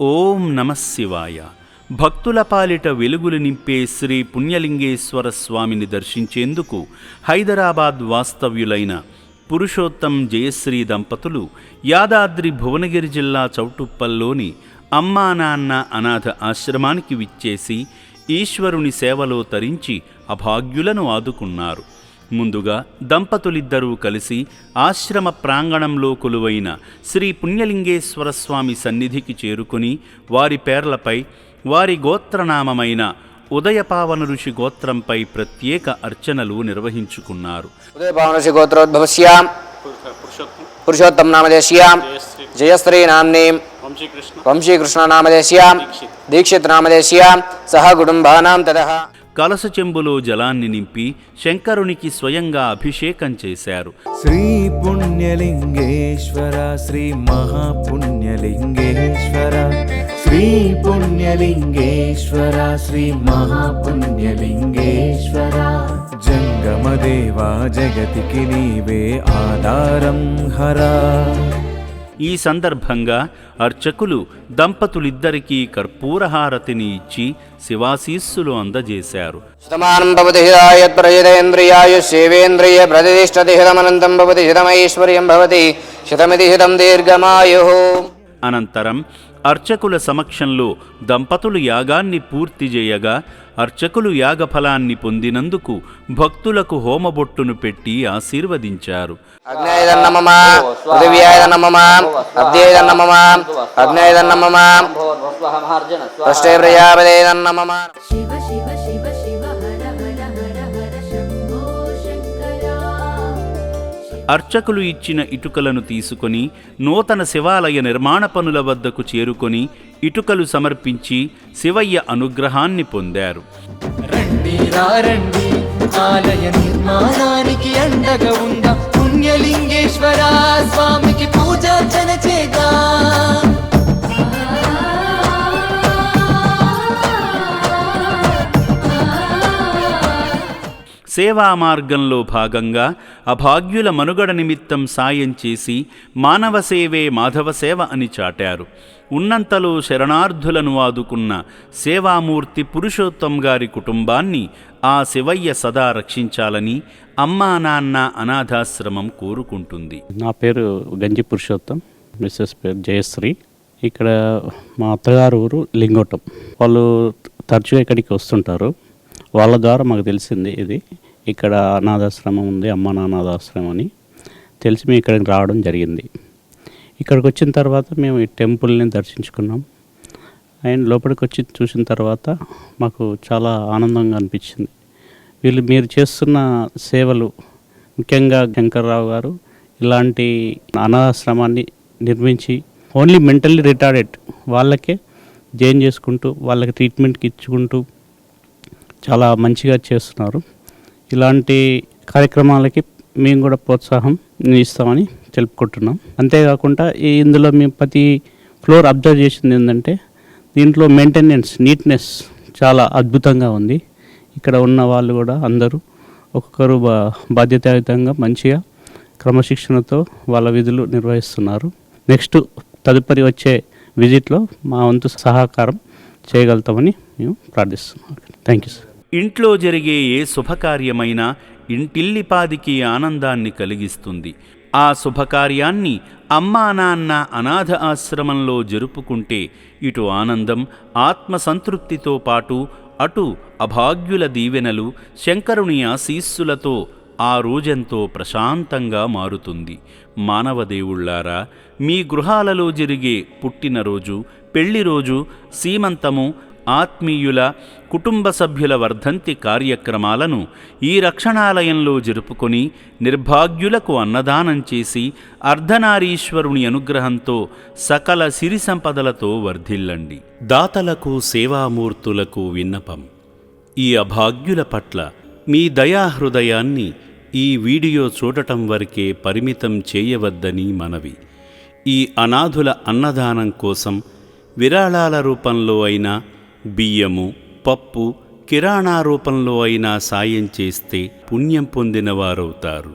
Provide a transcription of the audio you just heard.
ఓం నమఃశివాయ. భక్తుల పాలిట వెలుగులు నింపే శ్రీ పుణ్యలింగేశ్వర స్వామిని దర్శించేందుకు హైదరాబాద్ వాస్తవ్యులైన పురుషోత్తం జయశ్రీ దంపతులు యాదాద్రి భువనగిరి జిల్లా చౌటుప్పల్లోని అమ్మా నాన్న అనాథ ఆశ్రమానికి విచ్చేసి ఈశ్వరుని సేవలో తరించి అభాగ్యులను ఆదుకున్నారు. ముందుగా దంపతులిద్దరూ కలిసి ఆశ్రమ ప్రాంగణంలో కొలువైన శ్రీ పుణ్యలింగేశ్వర స్వామి సన్నిధికి చేరుకుని వారి పేర్లపై వారి గోత్రనామమైన ఉదయపావన ఋషి గోత్రంపై ప్రత్యేక అర్చనలు నిర్వహించుకున్నారు. ఉదయపావన ఋషి గోత్రోద్భవస్యాం పురుషోత్తం నామదేశ్యాం జయశ్రీ నామ్నీం వంశీకృష్ణ నామదేశ్యాం దీక్షిత్ నామదేశ్యాం సహ కుటుంబానాం తదః. కలస చెంబులో జలాన్ని నింపి శంకరునికి స్వయంగా అభిషేకం చేశారు. శ్రీ పుణ్యలింగేశ్వర శ్రీ మహాపుణ్యలింగేశ్వర శ్రీ పుణ్యలింగేశ్వర శ్రీ మహాపుణ్యలింగేశ్వర జంగమదేవా జగతికి నీవే ఆధారం హరా. ఈ సందర్భంగా అర్చకులు దంపతులిద్దరికీ కర్పూరహారతిని ఇచ్చి శివాశీస్సులు అందజేశారు. శతమానం భవతి హితాయత్ ప్రయతేంద్రియాయుష్యేవేంద్రియ ప్రతిష్టతి హితమనంతం భవతి హితమైశ్వర్యం భవతి శతమితి హితం దీర్ఘమాయుః. అనంతరం అర్చకుల సమక్షంలో దంపతులు యాగాన్ని పూర్తి చేయగా అర్చకులు యాగఫలాన్ని పొందినందుకు భక్తులకు హోమబొట్టును పెట్టి ఆశీర్వదించారు. అగ్నేయదన్నమమ పృథివ్యాయదన్నమమ అబ్దేయదన్నమమ అగ్నేయదన్నమమ పృష్టే ప్రజాపతేయదన్నమమ. శివ శివ శివ శివ హర హర హర హర శంభో శంకరా. అర్చకులు ఇచ్చిన ఇటుకలను తీసుకొని నూతన శివాలయ నిర్మాణ పనుల వద్దకు చేరుకొని ఇటుకలు సమర్పించి శివయ్య అనుగ్రహాన్ని పొందారు. రండి రండి ఆలయ నిర్మాణానికి అండగా ఉంద పుణ్యలింగేశ్వర స్వామికి పూజార్చన చేద్దా. సేవా మార్గంలో భాగంగా అభాగ్యుల మనుగడ నిమిత్తం సాయం చేసి మానవ సేవే మాధవ సేవ అని చాటారు. ఉన్నంతలో శరణార్థులను ఆదుకున్న సేవామూర్తి పురుషోత్తం గారి కుటుంబాన్ని ఆ శివయ్య సదా రక్షించాలని అమ్మా నాన్న అనాథాశ్రమం కోరుకుంటుంది. నా పేరు గంజి పురుషోత్తం, మిస్సెస్ పేరు జయశ్రీ. ఇక్కడ మా అత్తగారు ఊరు లింగోటం. వాళ్ళు తరచుగా ఇక్కడికి వస్తుంటారు. వాళ్ళ ద్వారా మాకు తెలిసింది ఇది ఇక్కడ అనాథాశ్రమం ఉంది, అమ్మ నానాథాశ్రమం అని తెలిసి మేము ఇక్కడికి రావడం జరిగింది. ఇక్కడికి వచ్చిన తర్వాత మేము ఈ టెంపుల్ని దర్శించుకున్నాం. అండ్ లోపలికి వచ్చి చూసిన తర్వాత మాకు చాలా ఆనందంగా అనిపించింది. మీరు చేస్తున్న సేవలు, ముఖ్యంగా శంకర్రావు గారు ఇలాంటి అనాథాశ్రమాన్ని నిర్మించి ఓన్లీ మెంటల్లీ రిటార్డెడ్ వాళ్ళకే జాయిన్ చేసుకుంటూ వాళ్ళకి ట్రీట్మెంట్కి ఇచ్చుకుంటూ చాలా మంచిగా చేస్తున్నారు. ఇలాంటి కార్యక్రమాలకి మేము కూడా ప్రోత్సాహం ఇస్తామని తెలుపుకుంటున్నాం. అంతేకాకుండా ఇందులో మేము ప్రతి ఫ్లోర్ అబ్జర్వ్ చేసింది ఏంటంటే దీంట్లో మెయింటెనెన్స్, నీట్నెస్ చాలా అద్భుతంగా ఉంది. ఇక్కడ ఉన్న వాళ్ళు కూడా అందరూ ఒక్కొక్కరు బాధ్యతాయుతంగా మంచిగా క్రమశిక్షణతో వాళ్ళ విధులు నిర్వహిస్తున్నారు. నెక్స్ట్ తదుపరి వచ్చే విజిట్లో మా వంతు సహకారం చేయగలుగుతామని మేము ప్రార్థిస్తున్నాం. Thank you sir. ఇంట్లో జరిగే ఏ శుభకార్యమైనా ఇంటిల్లిపాదికి ఆనందాన్ని కలిగిస్తుంది. ఆ శుభకార్యాన్ని అమ్మా నాన్న అనాథ ఆశ్రమంలో జరుపుకుంటే ఇటు ఆనందం, ఆత్మసంతృప్తితో పాటు అటు అభాగ్యుల దీవెనలు, శంకరుని ఆశీస్సులతో ఆ రోజంతో ప్రశాంతంగా మారుతుంది. మానవదేవుళ్లారా, మీ గృహాలలో జరిగే పుట్టినరోజు, పెళ్లిరోజు, సీమంతము, ఆత్మీయుల, కుటుంబ సభ్యుల వర్ధంతి కార్యక్రమాలను ఈ రక్షణాలయంలో జరుపుకొని నిర్భాగ్యులకు అన్నదానం చేసి అర్ధనారీశ్వరుని అనుగ్రహంతో సకల సిరి సంపదలతో వర్ధిల్లండి. దాతలకు, సేవామూర్తులకు విన్నపం: ఈ అభాగ్యుల పట్ల మీ దయాహృదయాన్ని ఈ వీడియో చూడటం వరకే పరిమితం చేయవద్దని మనవి. ఈ అనాథుల అన్నదానం కోసం విరాళాల రూపంలో అయినా, బియ్యము, పప్పు, కిరాణా రూపంలో అయినా సాయం చేస్తే పుణ్యం పొందిన వారవుతారు.